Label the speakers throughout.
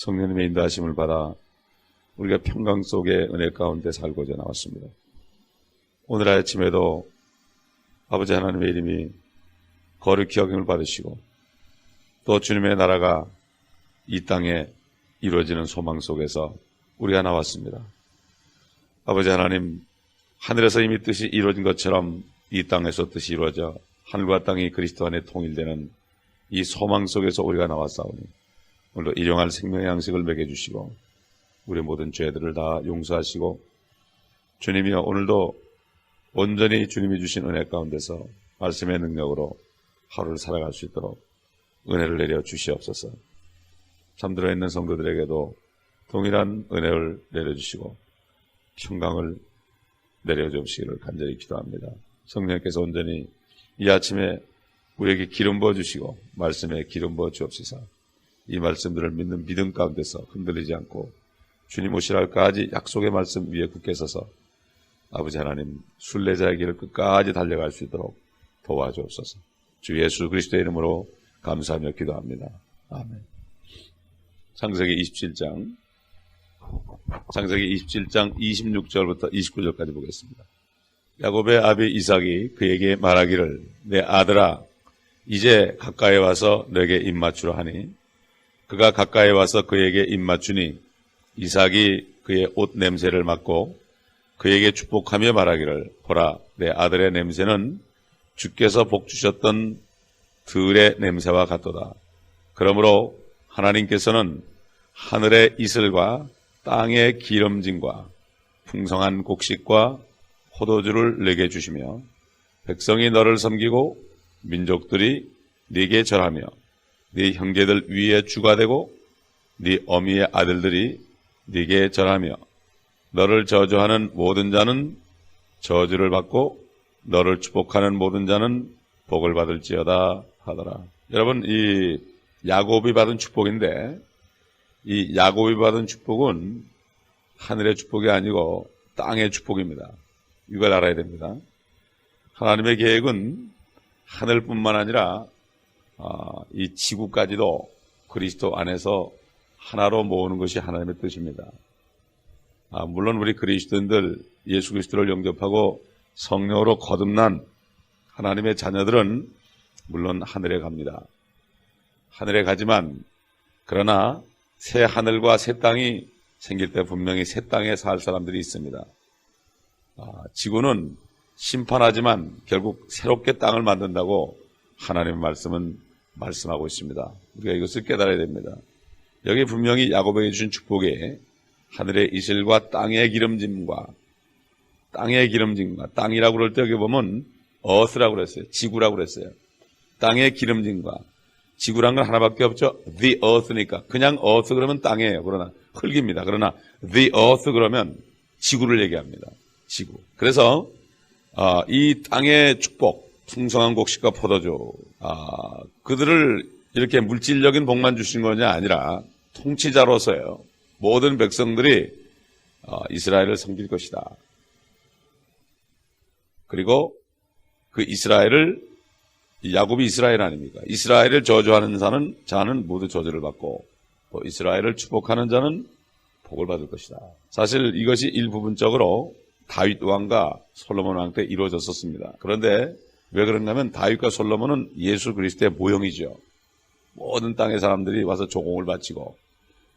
Speaker 1: 성령님의 인도하심을 받아 우리가 평강 속의 은혜 가운데 살고자 나왔습니다. 오늘 아침에도 아버지 하나님의 이름이 거룩히 여김을 받으시고 또 주님의 나라가 이 땅에 이루어지는 소망 속에서 우리가 나왔습니다. 아버지 하나님, 하늘에서 이미 뜻이 이루어진 것처럼 이 땅에서 뜻이 이루어져 하늘과 땅이 그리스도 안에 통일되는 이 소망 속에서 우리가 나왔사오니 오늘도 일용할 생명의 양식을 먹여주시고 우리 모든 죄들을 다 용서하시고 주님이여 오늘도 온전히 주님이 주신 은혜 가운데서 말씀의 능력으로 하루를 살아갈 수 있도록 은혜를 내려 주시옵소서. 잠들어 있는 성도들에게도 동일한 은혜를 내려주시고 평강을 내려주시기를 간절히 기도합니다. 성령께서 온전히 이 아침에 우리에게 기름 부어주시고 말씀에 기름 부어주옵소서. 이 말씀들을 믿는 믿음 가운데서 흔들리지 않고 주님 오시라 할까지 약속의 말씀 위에 굳게 서서 아버지 하나님 순례자의 길을 끝까지 달려갈 수 있도록 도와주옵소서. 주 예수 그리스도의 이름으로 감사하며 기도합니다. 아멘. 창세기 27장 26절부터 29절까지 보겠습니다. 야곱의 아비 이삭이 그에게 말하기를 내 아들아 이제 가까이 와서 너에게 입맞추라 하니 그가 가까이 와서 그에게 입맞추니 이삭이 그의 옷 냄새를 맡고 그에게 축복하며 말하기를 보라 내 아들의 냄새는 주께서 복 주셨던 들의 냄새와 같도다. 그러므로 하나님께서는 하늘의 이슬과 땅의 기름짐과 풍성한 곡식과 포도주를 내게 주시며 백성이 너를 섬기고 민족들이 네게 절하며 네 형제들 위에 주가 되고 네 어미의 아들들이 네게 절하며 너를 저주하는 모든 자는 저주를 받고 너를 축복하는 모든 자는 복을 받을지어다 하더라. 여러분 이 야곱이 받은 축복인데 이 야곱이 받은 축복은 하늘의 축복이 아니고 땅의 축복입니다. 이걸 알아야 됩니다. 하나님의 계획은 하늘뿐만 아니라 이 지구까지도 그리스도 안에서 하나로 모으는 것이 하나님의 뜻입니다. 물론 우리 그리스도인들 예수 그리스도를 영접하고 성령으로 거듭난 하나님의 자녀들은 물론 하늘에 갑니다. 하늘에 가지만 그러나 새 하늘과 새 땅이 생길 때 분명히 새 땅에 살 사람들이 있습니다. 지구는 심판하지만 결국 새롭게 땅을 만든다고 하나님의 말씀은 말씀하고 있습니다. 우리가 이것을 깨달아야 됩니다. 여기 분명히 야곱에게 주신 축복에 하늘의 이슬과 땅의 기름짐과 땅이라고 그럴 때 여기 보면 earth라고 그랬어요. 지구라고 그랬어요. 땅의 기름짐과 지구란 건 하나밖에 없죠. The earth니까 그냥 earth 그러면 땅이에요. 그러나 흙입니다. 그러나 the earth 그러면 지구를 얘기합니다. 지구. 그래서 이 땅의 축복, 풍성한 곡식과 포도주, 그들을 이렇게 물질적인 복만 주신 것이 아니라 통치자로서요. 모든 백성들이 이스라엘을 섬길 것이다. 그리고 그 이스라엘을 야곱이 이스라엘 아닙니까? 이스라엘을 저주하는 자는 모두 저주를 받고 또 이스라엘을 축복하는 자는 복을 받을 것이다. 사실 이것이 일부분적으로 다윗 왕과 솔로몬 왕 때 이루어졌었습니다. 그런데 왜 그런가면 다윗과 솔로몬은 예수 그리스도의 모형이죠. 모든 땅의 사람들이 와서 조공을 바치고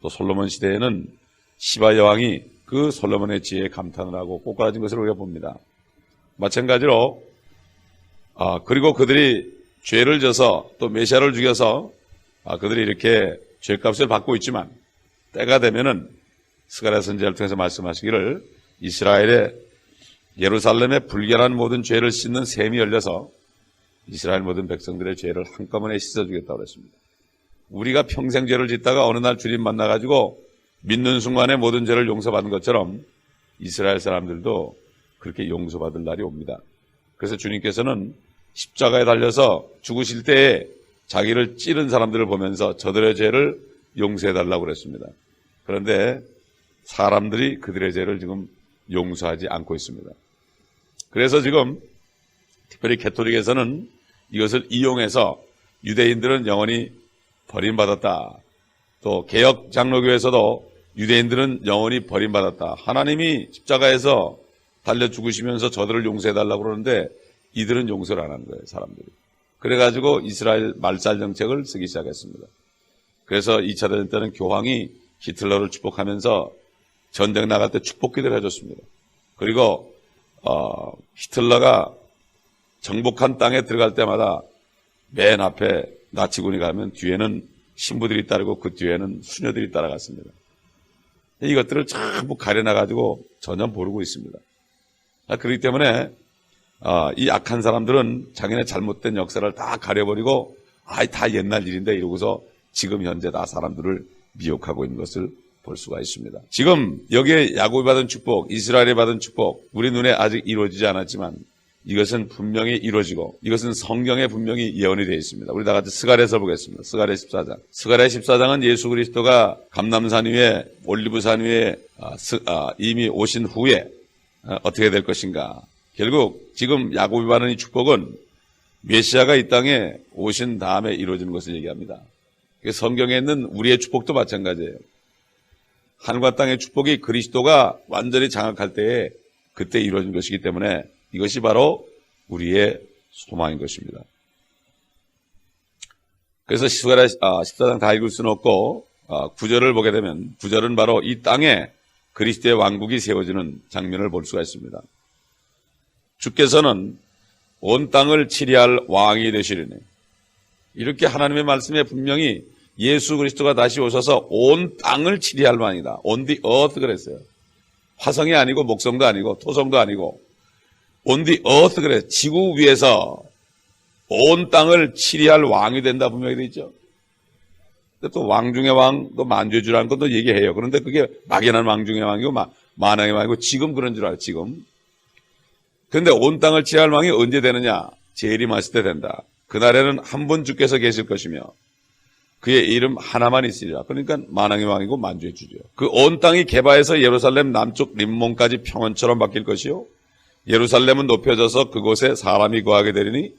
Speaker 1: 또 솔로몬 시대에는 시바 여왕이 그 솔로몬의 지혜에 감탄을 하고 꼬꾸라진 것을 우리가 봅니다. 마찬가지로 그리고 그들이 죄를 져서 또 메시아를 죽여서 그들이 이렇게 죄값을 받고 있지만 때가 되면은 스가랴 선지자를 통해서 말씀하시기를 이스라엘의 예루살렘의 불결한 모든 죄를 씻는 샘이 열려서 이스라엘 모든 백성들의 죄를 한꺼번에 씻어주겠다고 그랬습니다. 우리가 평생 죄를 짓다가 어느 날 주님 만나가지고 믿는 순간에 모든 죄를 용서받은 것처럼 이스라엘 사람들도 그렇게 용서받을 날이 옵니다. 그래서 주님께서는 십자가에 달려서 죽으실 때에 자기를 찌른 사람들을 보면서 저들의 죄를 용서해달라고 그랬습니다. 그런데 사람들이 그들의 죄를 지금 용서하지 않고 있습니다. 그래서 지금 특별히 가톨릭에서는 이것을 이용해서 유대인들은 영원히 버림받았다. 또 개혁 장로교에서도 유대인들은 영원히 버림받았다. 하나님이 십자가에서 달려 죽으시면서 저들을 용서해달라고 그러는데 이들은 용서를 안 하는 거예요, 사람들이. 그래가지고 이스라엘 말살 정책을 쓰기 시작했습니다. 그래서 2차 대전 때는 교황이 히틀러를 축복하면서 전쟁 나갈 때 축복기도를 해줬습니다. 그리고 히틀러가 정복한 땅에 들어갈 때마다 맨 앞에 나치군이 가면 뒤에는 신부들이 따르고 그 뒤에는 수녀들이 따라갔습니다. 이것들을 전부 가려놔가지고 전혀 모르고 있습니다. 그렇기 때문에 이 악한 사람들은 자기네 잘못된 역사를 다 가려버리고 다 옛날 일인데 이러고서 지금 현재 다 사람들을 미혹하고 있는 것을 볼 수가 있습니다. 지금 여기에 야곱이 받은 축복, 이스라엘이 받은 축복, 우리 눈에 아직 이루어지지 않았지만 이것은 분명히 이루어지고 이것은 성경에 분명히 예언이 되어 있습니다. 우리 다 같이 스가랴서 보겠습니다. 스가랴 14장. 스가랴 14장은 예수 그리스도가 감람산 위에 올리브산 위에 이미 오신 후에 어떻게 될 것인가. 결국 지금 야곱이 받은 이 축복은 메시아가 이 땅에 오신 다음에 이루어지는 것을 얘기합니다. 성경에 있는 우리의 축복도 마찬가지예요. 하늘과 땅의 축복이 그리스도가 완전히 장악할 때에 그때 이루어진 것이기 때문에 이것이 바로 우리의 소망인 것입니다. 그래서 스가랴 14장 다 읽을 수는 없고 9절을 보게 되면 9절은 바로 이 땅에 그리스도의 왕국이 세워지는 장면을 볼 수가 있습니다. 주께서는 온 땅을 치리할 왕이 되시리니 이렇게 하나님의 말씀에 분명히 예수 그리스도가 다시 오셔서 온 땅을 치리할 왕이다. On the earth 그랬어요. 화성이 아니고 목성도 아니고 토성도 아니고 on the earth 그래. 지구 위에서 온 땅을 치리할 왕이 된다 분명히 되어 있죠. 또 왕 중의 왕, 또 만주의 주라는 것도 얘기해요. 그런데 그게 막연한 왕 중의 왕이고 만왕의 왕이고 지금 그런 줄 알아요. 지금. 그런데 온 땅을 치리할 왕이 언제 되느냐? 재림하실 때 된다. 그날에는 한 분 주께서 계실 것이며 그의 이름 하나만 있으리라. 그러니까 만왕의 왕이고 만주의 주죠. 그 온 땅이 개바해서 예루살렘 남쪽 림몬까지 평원처럼 바뀔 것이요. 예루살렘은 높여져서 그곳에 사람이 거하게 되리니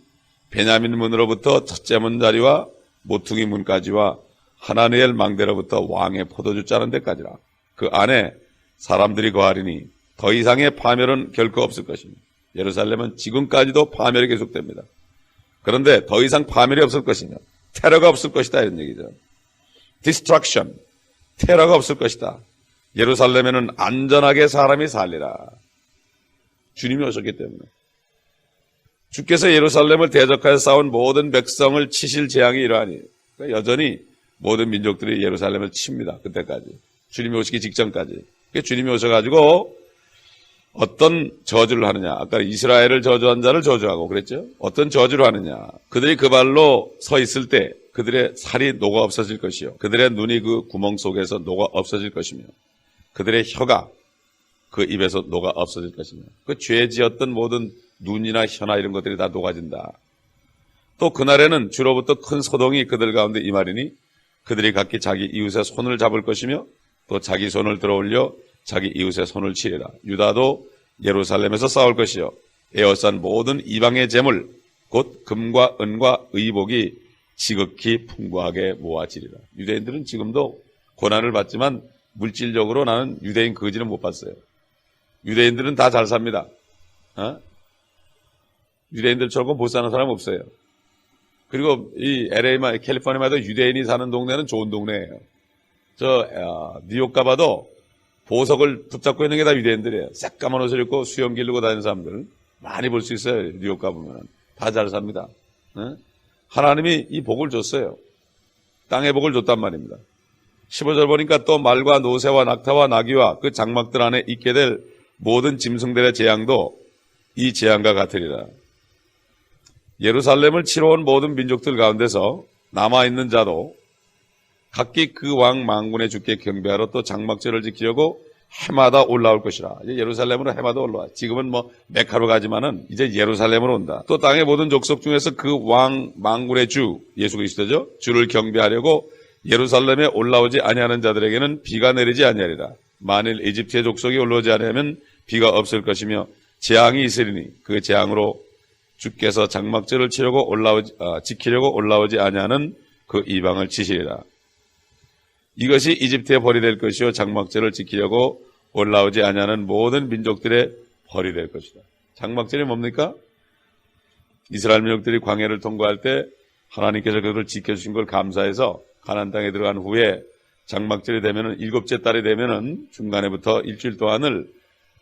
Speaker 1: 베냐민 문으로부터 첫째 문 자리와 모퉁이 문까지와 하나니엘 망대로부터 왕의 포도주 짜는 데까지라. 그 안에 사람들이 거하리니 더 이상의 파멸은 결코 없을 것입니다. 예루살렘은 지금까지도 파멸이 계속됩니다. 그런데 더 이상 파멸이 없을 것이며 테러가 없을 것이다 이런 얘기죠. Destruction, 테러가 없을 것이다. 예루살렘에는 안전하게 사람이 살리라. 주님이 오셨기 때문에. 주께서 예루살렘을 대적하여 싸운 모든 백성을 치실 재앙이 이러하니 그러니까 여전히 모든 민족들이 예루살렘을 칩니다. 그때까지. 주님이 오시기 직전까지. 주님이 오셔가지고 어떤 저주를 하느냐. 아까 이스라엘을 저주한 자를 저주하고 그랬죠. 어떤 저주를 하느냐. 그들이 그 발로 서 있을 때 그들의 살이 녹아 없어질 것이요. 그들의 눈이 그 구멍 속에서 녹아 없어질 것이며 그들의 혀가 그 입에서 녹아 없어질 것이며 그 죄 지었던 모든 눈이나 혀나 이런 것들이 다 녹아진다. 또 그날에는 주로부터 큰 소동이 그들 가운데 임하리니 그들이 각기 자기 이웃의 손을 잡을 것이며 또 자기 손을 들어올려 자기 이웃의 손을 치리라. 유다도 예루살렘에서 싸울 것이요. 에워싼 모든 이방의 재물 곧 금과 은과 의복이 지극히 풍부하게 모아지리라. 유대인들은 지금도 고난을 받지만 물질적으로 나는 유대인 거지는 못 봤어요. 유대인들은 다 잘 삽니다. 유대인들처럼 못 사는 사람 없어요. 그리고 이 LA만 캘리포니아마도 유대인이 사는 동네는 좋은 동네예요. 뉴욕 가봐도 보석을 붙잡고 있는 게 다 유대인들이에요. 새까만 옷을 입고 수염 기르고 다니는 사람들 많이 볼 수 있어요. 뉴욕 가보면 다 잘 삽니다. 하나님이 이 복을 줬어요. 땅의 복을 줬단 말입니다. 15절 보니까 또 말과 노새와 낙타와 나귀와 그 장막들 안에 있게 될 모든 짐승들의 재앙도 이 재앙과 같으리라. 예루살렘을 치러 온 모든 민족들 가운데서 남아있는 자도 각기 그 왕 망군의 주께 경배하러 또 장막절을 지키려고 해마다 올라올 것이라. 이제 예루살렘으로 해마다 올라와. 지금은 메카로 가지만은 이제 예루살렘으로 온다. 또 땅의 모든 족속 중에서 그 왕 망군의 주 예수 그리스도죠. 주를 경배하려고 예루살렘에 올라오지 아니하는 자들에게는 비가 내리지 아니하리라. 만일 이집트의 족속이 올라오지 아니하면 비가 없을 것이며 재앙이 있으리니 그 재앙으로 주께서 장막절을 지키려고 올라오지 아니하는 그 이방을 치시리라. 이것이 이집트의 벌이 될 것이요 장막절을 지키려고 올라오지 아니하는 모든 민족들의 벌이 될 것이다. 장막절이 뭡니까? 이스라엘 민족들이 광야를 통과할 때 하나님께서 그들을 지켜주신 걸 감사해서 가나안 땅에 들어간 후에 장막절이 되면은 일곱째 달이 되면은 중간에부터 일주일 동안을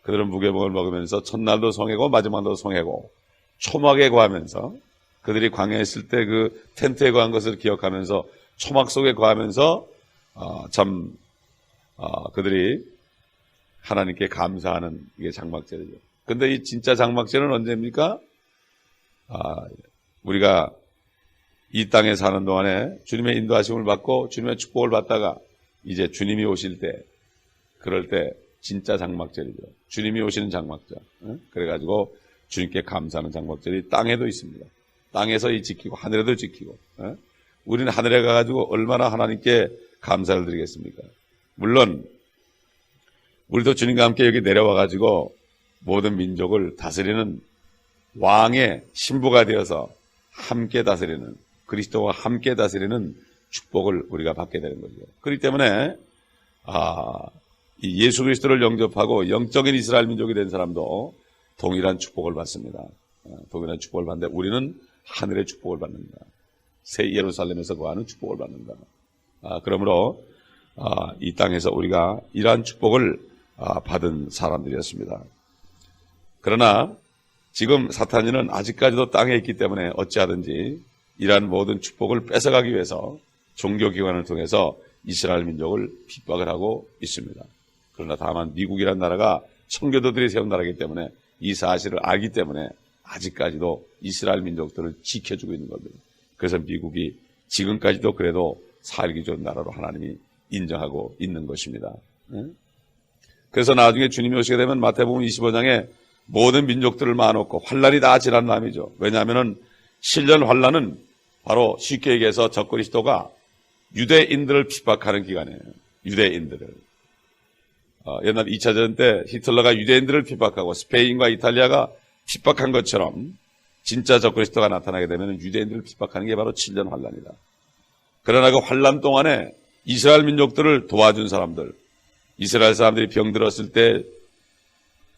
Speaker 1: 그들은 무교병을 먹으면서 첫날도 성회고 마지막도 성회고 초막에 거하면서 그들이 광야에 있을 때 그 텐트에 거한 것을 기억하면서 초막 속에 거하면서 그들이 하나님께 감사하는 이게 장막절이죠. 근데 이 진짜 장막절은 언제입니까? 우리가 이 땅에 사는 동안에 주님의 인도하심을 받고 주님의 축복을 받다가 이제 주님이 오실 때, 그럴 때 진짜 장막절이죠. 주님이 오시는 장막절. 그래가지고 주님께 감사하는 장막절이 땅에도 있습니다. 땅에서 지키고 하늘에도 지키고. 우리는 하늘에 가가지고 얼마나 하나님께 감사를 드리겠습니까? 물론 우리도 주님과 함께 여기 내려와가지고 모든 민족을 다스리는 왕의 신부가 되어서 함께 다스리는, 그리스도와 함께 다스리는 축복을 우리가 받게 되는 거죠. 그렇기 때문에 이 예수 그리스도를 영접하고 영적인 이스라엘 민족이 된 사람도 동일한 축복을 받습니다. 동일한 축복을 받는데 우리는 하늘의 축복을 받는다. 새 예루살렘에서 거하는 축복을 받는다. 그러므로 이 땅에서 우리가 이러한 축복을 받은 사람들이었습니다. 그러나 지금 사탄이는 아직까지도 땅에 있기 때문에 어찌하든지 이러한 모든 축복을 뺏어가기 위해서 종교기관을 통해서 이스라엘 민족을 핍박을 하고 있습니다. 그러나 다만 미국이라는 나라가 청교도들이 세운 나라이기 때문에 이 사실을 알기 때문에 아직까지도 이스라엘 민족들을 지켜주고 있는 겁니다. 그래서 미국이 지금까지도 그래도 살기 좋은 나라로 하나님이 인정하고 있는 것입니다. 그래서 나중에 주님이 오시게 되면 마태복음 25장에 모든 민족들을 모아놓고 환란이 다 지난 남이죠. 왜냐하면 신년 환란은 바로 쉽게 얘기해서 적그리스도가 유대인들을 핍박하는 기간이에요. 유대인들을. 옛날 2차 대전 때 히틀러가 유대인들을 핍박하고 스페인과 이탈리아가 핍박한 것처럼 진짜 적그리스도가 나타나게 되면 유대인들을 핍박하는 게 바로 7년 환란이다. 그러나 그 환란 동안에 이스라엘 민족들을 도와준 사람들, 이스라엘 사람들이 병들었을 때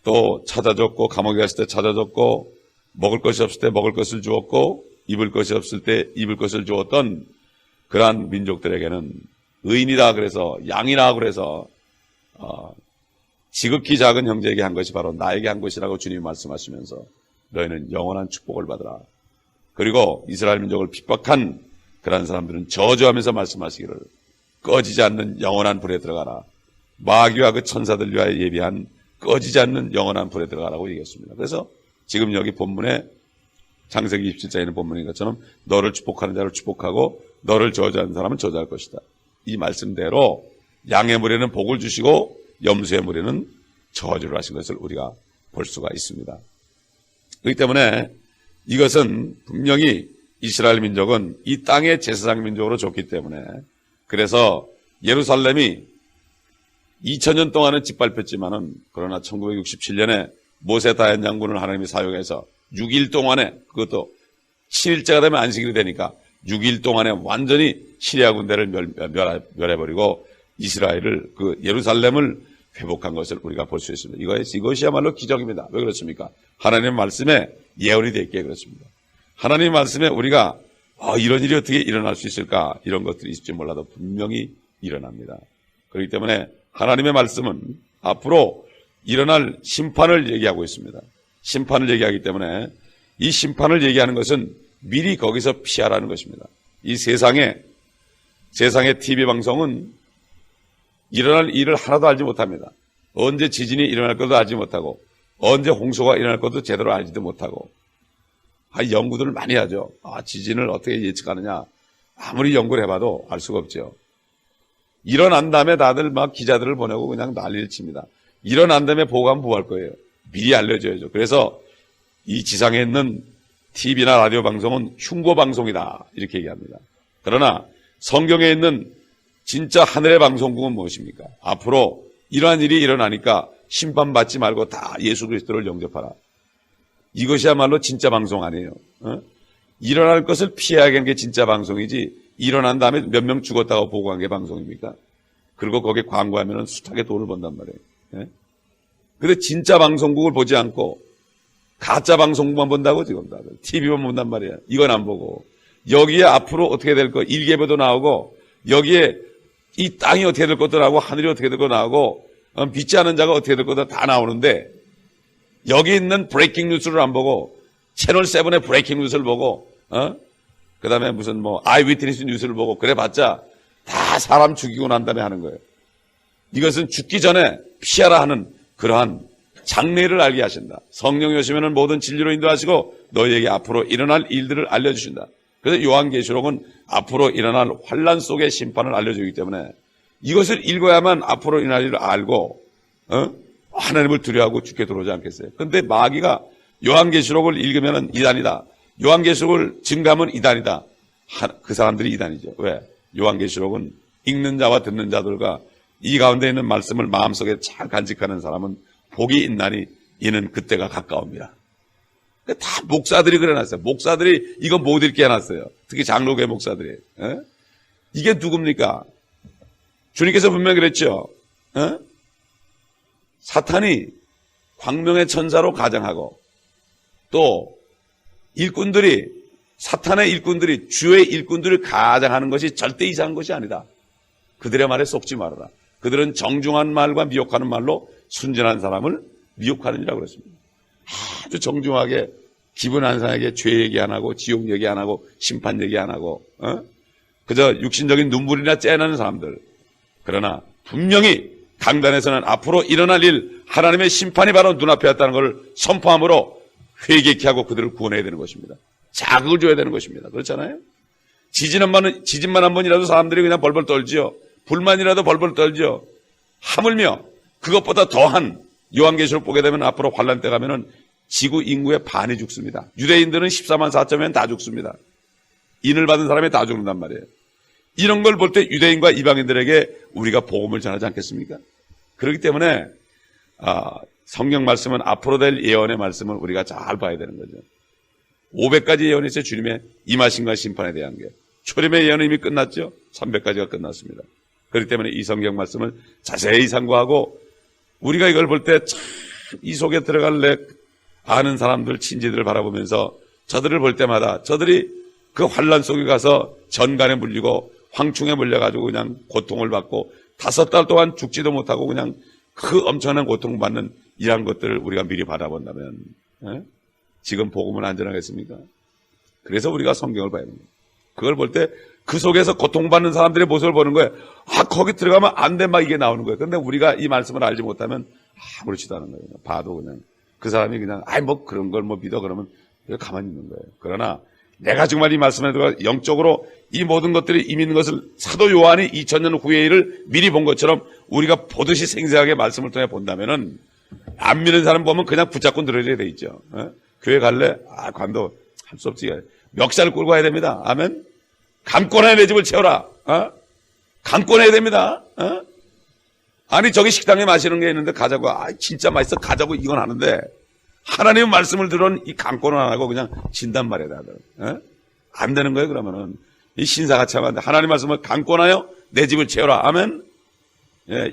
Speaker 1: 또 찾아줬고, 감옥에 갔을 때 찾아줬고, 먹을 것이 없을 때 먹을 것을 주었고, 입을 것이 없을 때 입을 것을 주었던 그러한 민족들에게는 의인이다 그래서, 양이라 그래서 지극히 작은 형제에게 한 것이 바로 나에게 한 것이라고 주님이 말씀하시면서 너희는 영원한 축복을 받으라. 그리고 이스라엘 민족을 핍박한 그러한 사람들은 저주하면서 말씀하시기를 꺼지지 않는 영원한 불에 들어가라. 마귀와 그 천사들 위하여 예비한 꺼지지 않는 영원한 불에 들어가라고 얘기했습니다. 그래서 지금 여기 본문에 창세기 27장에 있는 본문인 것처럼 너를 축복하는 자를 축복하고 너를 저주하는 사람은 저주할 것이다. 이 말씀대로 양의 물에는 복을 주시고 염소의 물에는 저주를 하신 것을 우리가 볼 수가 있습니다. 그렇기 때문에 이것은 분명히 이스라엘 민족은 이 땅의 제사장 민족으로 줬기 때문에, 그래서 예루살렘이 2000년 동안은 짓밟혔지만은 그러나 1967년에 모세 다연 장군을 하나님이 사용해서 6일 동안에, 그것도 7일째가 되면 안식일이 되니까 6일 동안에 완전히 시리아 군대를 멸해버리고 이스라엘을, 그 예루살렘을 회복한 것을 우리가 볼 수 있습니다. 이것이야말로 기적입니다. 왜 그렇습니까? 하나님의 말씀에 예언이 되어 있기에 그렇습니다. 하나님의 말씀에 우리가 이런 일이 어떻게 일어날 수 있을까, 이런 것들이 있을지 몰라도 분명히 일어납니다. 그렇기 때문에 하나님의 말씀은 앞으로 일어날 심판을 얘기하고 있습니다. 심판을 얘기하기 때문에 이 심판을 얘기하는 것은 미리 거기서 피하라는 것입니다. 이 세상의 TV 방송은 일어날 일을 하나도 알지 못합니다. 언제 지진이 일어날 것도 알지 못하고 언제 홍수가 일어날 것도 제대로 알지도 못하고 연구들을 많이 하죠. 지진을 어떻게 예측하느냐, 아무리 연구를 해봐도 알 수가 없죠. 일어난 다음에 다들 막 기자들을 보내고 그냥 난리를 칩니다. 일어난 다음에 보고하면 뭐 할 거예요? 미리 알려줘야죠. 그래서 이 지상에 있는 TV나 라디오 방송은 흉보 방송이다, 이렇게 얘기합니다. 그러나 성경에 있는 진짜 하늘의 방송국은 무엇입니까? 앞으로 이러한 일이 일어나니까 심판받지 말고 다 예수 그리스도를 영접하라. 이것이야말로 진짜 방송 아니에요. 일어날 것을 피하게 하는 게 진짜 방송이지, 일어난 다음에 몇 명 죽었다고 보고한 게 방송입니까? 그리고 거기에 광고하면 숱하게 돈을 번단 말이에요. 예? 근데 진짜 방송국을 보지 않고 가짜 방송국만 본다고 지금 TV만 본단 말이야. 이건 안 보고 여기에 앞으로 어떻게 될 거 일개보도 나오고 여기에 이 땅이 어떻게 될 것도 나오고 하늘이 어떻게 될 것도 나오고 믿지 않은 자가 어떻게 될 것도 다 나오는데 여기 있는 브레이킹 뉴스를 안 보고 채널 7의 브레이킹 뉴스를 보고 그 다음에 무슨 뭐 아이위트니스 뉴스를 보고 그래봤자 다 사람 죽이고 난 다음에 하는 거예요. 이것은 죽기 전에 피하라 하는 그러한 장래를 알게 하신다. 성령이 오시면 모든 진리로 인도하시고 너희에게 앞으로 일어날 일들을 알려주신다. 그래서 요한계시록은 앞으로 일어날 환란 속의 심판을 알려주기 때문에 이것을 읽어야만 앞으로 일어날 일을 알고 하나님을 두려워하고 죽게 들어오지 않겠어요. 그런데 마귀가 요한계시록을 읽으면 이단이다. 요한계시록을 증가하면 이단이다. 그 사람들이 이단이죠. 왜? 요한계시록은 읽는 자와 듣는 자들과 이 가운데 있는 말씀을 마음속에 잘 간직하는 사람은 복이 있나니 이는 그때가 가까웁니다. 다 목사들이 그래놨어요. 목사들이 이거 못 읽게 해놨어요. 특히 장로교회 목사들이. 이게 누굽니까? 주님께서 분명히 그랬죠. 사탄이 광명의 천사로 가장하고 또 일꾼들이 사탄의 일꾼들이 주의 일꾼들을 가장하는 것이 절대 이상한 것이 아니다. 그들의 말에 속지 말아라. 그들은 정중한 말과 미혹하는 말로 순전한 사람을 미혹하느니라고 그랬습니다. 아주 정중하게 기분 안상하게 죄 얘기 안 하고 지옥 얘기 안 하고 심판 얘기 안 하고 그저 육신적인 눈물이나 째나는 사람들. 그러나 분명히 강단에서는 앞으로 일어날 일 하나님의 심판이 바로 눈앞에 왔다는 것을 선포함으로 회개케 하고 그들을 구원해야 되는 것입니다. 자극을 줘야 되는 것입니다. 그렇잖아요? 지진만 한 번이라도 사람들이 그냥 벌벌 떨지요. 불만이라도 벌벌 떨지요. 하물며 그것보다 더한 요한계시록 보게 되면 앞으로 환란 때 가면은 지구 인구의 반이 죽습니다. 유대인들은 14만 4천명 다 죽습니다. 인을 받은 사람이 다 죽는단 말이에요. 이런 걸 볼 때 유대인과 이방인들에게 우리가 복음을 전하지 않겠습니까? 그렇기 때문에 성경 말씀은 앞으로 될 예언의 말씀을 우리가 잘 봐야 되는 거죠. 500가지 예언이 있어요. 주님의 임하심과 심판에 대한 게. 초림의 예언은 이미 끝났죠. 300가지가 끝났습니다. 그렇기 때문에 이 성경 말씀을 자세히 상고하고 우리가 이걸 볼 때 참 이 속에 들어갈래 아는 사람들, 친지들을 바라보면서 저들을 볼 때마다 저들이 그 환란 속에 가서 전간에 물리고 황충에 물려가지고 그냥 고통을 받고 5달 동안 죽지도 못하고 그냥 그 엄청난 고통을 받는 이러한 것들을 우리가 미리 바라본다면 지금 복음은 안전하겠습니까? 그래서 우리가 성경을 봐야 됩니다. 그걸 볼 때 그 속에서 고통받는 사람들의 모습을 보는 거예요. 거기 들어가면 안 돼 막 이게 나오는 거예요. 그런데 우리가 이 말씀을 알지 못하면 아무렇지도 않은 거예요. 봐도 그냥 그 사람이 그냥 뭐 그런 걸 뭐 믿어 그러면 가만히 있는 거예요. 그러나 내가 정말 이 말씀에 들어가 영적으로 이 모든 것들이 이미 있는 것을 사도 요한이 2000년 후의 일을 미리 본 것처럼 우리가 보듯이 생생하게 말씀을 통해 본다면은 안 믿는 사람 보면 그냥 붙잡고 늘어져야 돼 있죠. 교회 갈래? 관도 할 수 없지. 멱살을 끌고 가야 됩니다. 아멘. 감고 나야 내 집을 채워라. 감고 나야 됩니다. 아니 저기 식당에 마시는 게 있는데 가자고. 진짜 맛있어 가자고 이건 하는데 하나님의 말씀을 들은 이 감고는 안 하고 그냥 진단 말이야 다들. 안 되는 거예요. 그러면은 이 신사같이 하면 안 돼. 하나님 말씀을 감고 나요 내 집을 채워라. 아멘.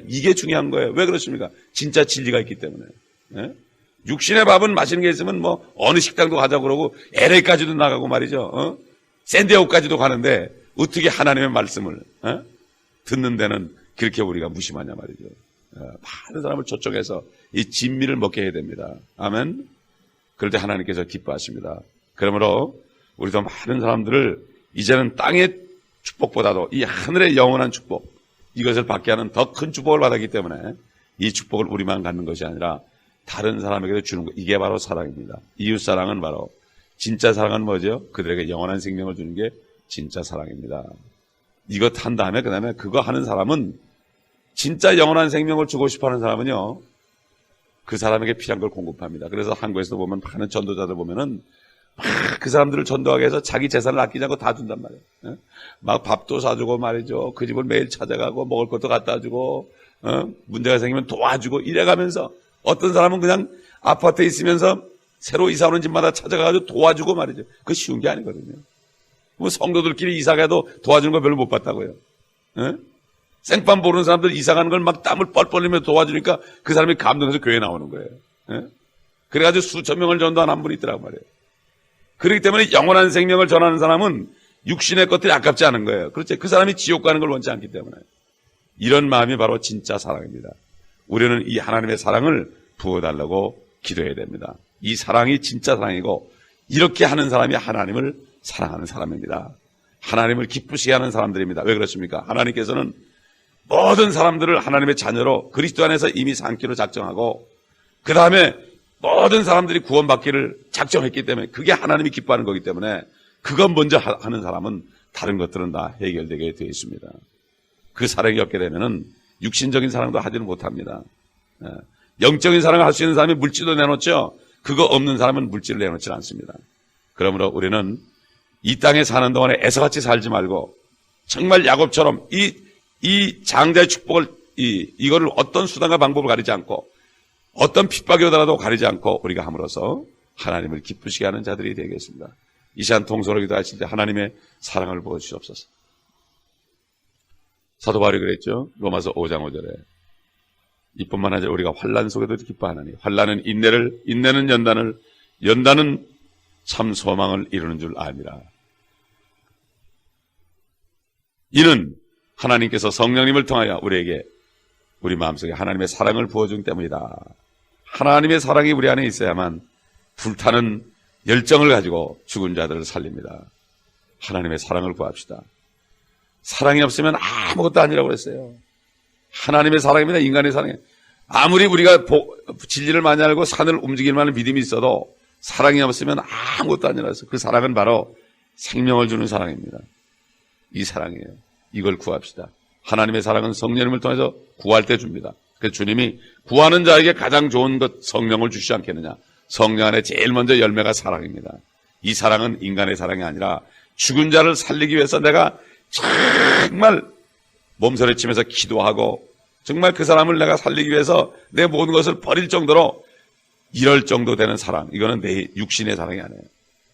Speaker 1: 이게 중요한 거예요. 왜 그렇습니까? 진짜 진리가 있기 때문에. 육신의 밥은 맛있는 게 있으면 뭐 어느 식당도 가자고 그러고 LA까지도 나가고 말이죠. 샌디에고까지도 가는데 어떻게 하나님의 말씀을 듣는 데는 그렇게 우리가 무심하냐 말이죠. 많은 사람을 초청해서 이 진미를 먹게 해야 됩니다. 아멘. 그럴 때 하나님께서 기뻐하십니다. 그러므로 우리도 많은 사람들을 이제는 땅의 축복보다도 이 하늘의 영원한 축복 이것을 받게 하는 더 큰 축복을 받았기 때문에 이 축복을 우리만 갖는 것이 아니라 다른 사람에게도 주는 것. 이게 바로 사랑입니다. 이웃사랑은 바로 진짜 사랑은 뭐죠? 그들에게 영원한 생명을 주는 게 진짜 사랑입니다. 이것 한 다음에 그 다음에 그거 하는 사람은 진짜 영원한 생명을 주고 싶어하는 사람은요 그 사람에게 필요한 걸 공급합니다. 그래서 한국에서 보면 많은 전도자들 보면은 막 그 사람들을 전도하게 해서 자기 재산을 아끼지 않고 다 준단 말이에요. 막 밥도 사주고 말이죠. 그 집을 매일 찾아가고 먹을 것도 갖다 주고 문제가 생기면 도와주고 이래가면서 어떤 사람은 그냥 아파트에 있으면서 새로 이사 오는 집마다 찾아가가지고 도와주고 말이죠. 그거 쉬운 게 아니거든요. 뭐 성도들끼리 이사 가도 도와주는 거 별로 못 봤다고요. 생판 모르는 사람들 이상한 걸 막 땀을 뻘뻘 흘리며 도와주니까 그 사람이 감동해서 교회에 나오는 거예요. 예? 그래가지고 수천 명을 전도한 한 분이 있더란 말이에요. 그렇기 때문에 영원한 생명을 전하는 사람은 육신의 것들이 아깝지 않은 거예요. 그렇죠. 그 사람이 지옥 가는 걸 원치 않기 때문에. 이런 마음이 바로 진짜 사랑입니다. 우리는 이 하나님의 사랑을 부어달라고 기도해야 됩니다. 이 사랑이 진짜 사랑이고 이렇게 하는 사람이 하나님을 사랑하는 사람입니다. 하나님을 기쁘시게 하는 사람들입니다. 왜 그렇습니까? 하나님께서는 모든 사람들을 하나님의 자녀로 그리스도 안에서 이미 삼기로 작정하고 그 다음에 모든 사람들이 구원받기를 작정했기 때문에 그게 하나님이 기뻐하는 거기 때문에 그것 먼저 하는 사람은 다른 것들은 다 해결되게 되어 있습니다. 그 사랑이 없게 되면은 육신적인 사랑도 하지는 못합니다. 영적인 사랑을 할 수 있는 사람이 물질도 내놓죠. 그거 없는 사람은 물질을 내놓지 않습니다. 그러므로 우리는 이 땅에 사는 동안에 애서같이 살지 말고 정말 야곱처럼 이 장자의 축복을 이거를 어떤 수단과 방법을 가리지 않고 어떤 핍박이 오더라도 가리지 않고 우리가 함으로써 하나님을 기쁘시게 하는 자들이 되겠습니다. 이 시간 통솔로 기도하실 때 하나님의 사랑을 부어주시옵소서. 사도 바울이 그랬죠. 로마서 5장 5절에 이뿐만 아니라 우리가 환난 속에도 기뻐하나니 환난은 인내를, 인내는 연단을, 연단은 참 소망을 이루는 줄 압니다. 이는 하나님께서 성령님을 통하여 우리에게 우리 마음속에 하나님의 사랑을 부어주기 때문이다. 하나님의 사랑이 우리 안에 있어야만 불타는 열정을 가지고 죽은 자들을 살립니다. 하나님의 사랑을 구합시다. 사랑이 없으면 아무것도 아니라고 그랬어요. 하나님의 사랑입니다. 인간의 사랑이. 아무리 우리가 진리를 많이 알고 산을 움직일 만한 믿음이 있어도 사랑이 없으면 아무것도 아니라서 그 사랑은 바로 생명을 주는 사랑입니다. 이 사랑이에요. 이걸 구합시다. 하나님의 사랑은 성령님을 통해서 구할 때 줍니다. 그래서 주님이 구하는 자에게 가장 좋은 것 성령을 주시지 않겠느냐. 성령 안에 제일 먼저 열매가 사랑입니다. 이 사랑은 인간의 사랑이 아니라 죽은 자를 살리기 위해서 내가 정말 몸서리치면서 기도하고 정말 그 사람을 내가 살리기 위해서 내 모든 것을 버릴 정도로 이럴 정도 되는 사랑. 이거는 내 육신의 사랑이 아니에요.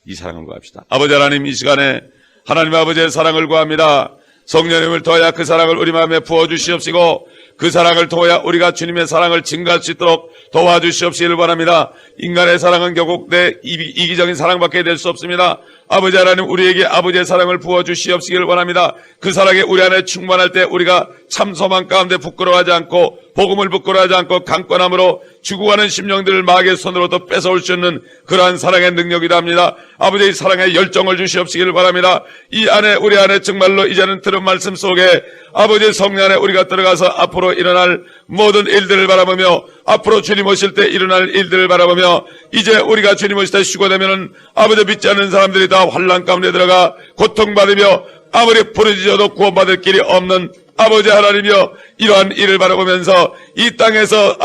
Speaker 1: 이 사랑을 구합시다. 아버지 하나님, 이 시간에 하나님 아버지의 사랑을 구합니다. 성령님을 통하여 그 사랑을 우리 마음에 부어주시옵시고 그 사랑을 통하여 우리가 주님의 사랑을 증가할 수 있도록 도와주시옵시길 바랍니다. 인간의 사랑은 결국 내 이기적인 사랑밖에 될 수 없습니다. 아버지 하나님, 우리에게 아버지의 사랑을 부어주시옵시길 바랍니다. 그 사랑이 우리 안에 충만할 때 우리가 참 소망 가운데 부끄러워하지 않고 복음을 부끄러워하지 않고 강권함으로 죽어가는 심령들을 마귀의 손으로도 뺏어올 수 있는 그러한 사랑의 능력이다 합니다. 아버지의 사랑에 열정을 주시옵시길 바랍니다. 이 안에 우리 안에 정말로 이제는 들은 말씀 속에 아버지의 성령 안에 우리가 들어가서 앞으로 일어날 모든 일들을 바라보며 앞으로 주님 오실 때 일어날 일들을 바라보며 이제 우리가 주님 오실 때 쉬고 되면은 아버지 믿지 않는 사람들이 다 환난 가운데 들어가 고통받으며 아무리 부르짖어도 구원받을 길이 없는 아버지 하나님이여, 이러한 일을 바라보면서 이 땅에서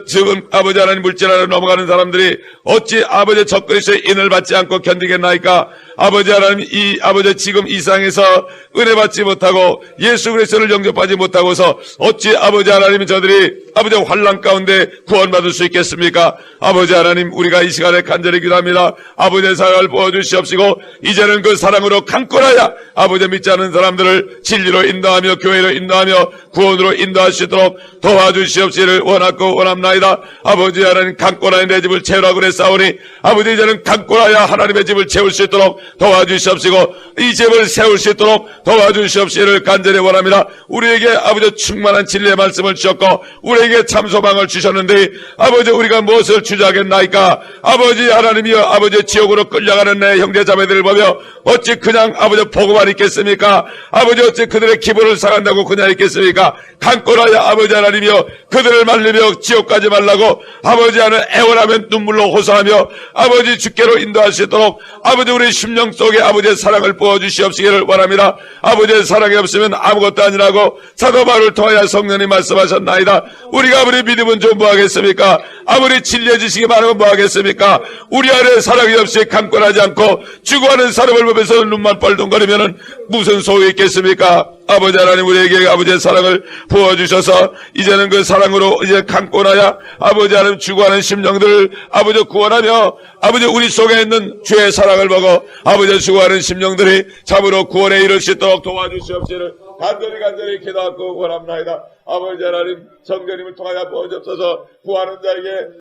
Speaker 1: 지금 아버지 하나님 물질하러 넘어가는 사람들이 어찌 아버지 적그리스도의 인을 받지 않고 견디겠나이까? 아버지 하나님, 아버지 지금 이 세상에서 은혜 받지 못하고 예수 그리스도를 영접하지 못하고서 어찌 아버지 하나님 저들이 아버지 환난 가운데 구원받을 수 있겠습니까? 아버지 하나님, 우리가 이 시간에 간절히 기도합니다. 아버지의 사랑을 부어주시옵시고 이제는 그 사랑으로 강권하여 아버지 믿지 않는 사람들을 진리로 인도하며 교회로 인도하며 구원으로 인도하시도록 도와주시옵시기를 원하고 원합나이다. 아버지 하나님, 강권하여 내 집을 채우라고 그랬사오니 아버지 이제는 강권하여 하나님의 집을 채울 수 있도록 도와주시옵시고 이 집을 세울 수 있도록 도와주시옵시기를 간절히 원합니다. 우리에게 아버지 충만한 진리의 말씀을 주셨고 우리에게 참 소망을 주셨는데 아버지 우리가 무엇을 주저하겠나이까? 아버지 하나님이여, 아버지 지옥으로 끌려가는 내 형제 자매들을 보며 어찌 그냥 아버지 보고만 있겠습니까? 아버지 어찌 그들의 기분을 상한다고 그냥 있겠습니까? 강권하여 아버지 하나님이여 그들을 말리며 지옥 가지 말라고 아버지 하나님 애원하면 눈물로 호소하며 아버지 주께로 인도하시도록 아버지 우리 심령 속에 아버지의 사랑을 부어주시옵시기를 원합니다. 아버지의 사랑이 없으면 아무것도 아니라고 사도 바울을 통하여 성령님 말씀하셨나이다. 우리가 아무리 믿으면 좀 뭐하겠습니까? 아무리 진리의 지식이 많으면 뭐하겠습니까? 우리 안에 사랑이 없이 강권하지 않고 죽어가는 사람을 보면서 눈만 뻘둥거리면 무슨 소용이 있겠습니까? 아버지 하나님, 우리에게 아버지의 사랑을 부어주셔서 이제는 그 사랑으로 이제 강권하여 아버지 하나님 죽어가는 심령들을 아버지 구원하며 아버지 우리 속에 있는 주의 사랑을 보고 아버지 죽어가는 심령들이 참으로 구원에 이를 수 있도록 도와주시옵시기를 간절히 기도하고 원합나이다. 아버지 하나님, 성전님을 통하여 보여주옵소서. 구하는 자에게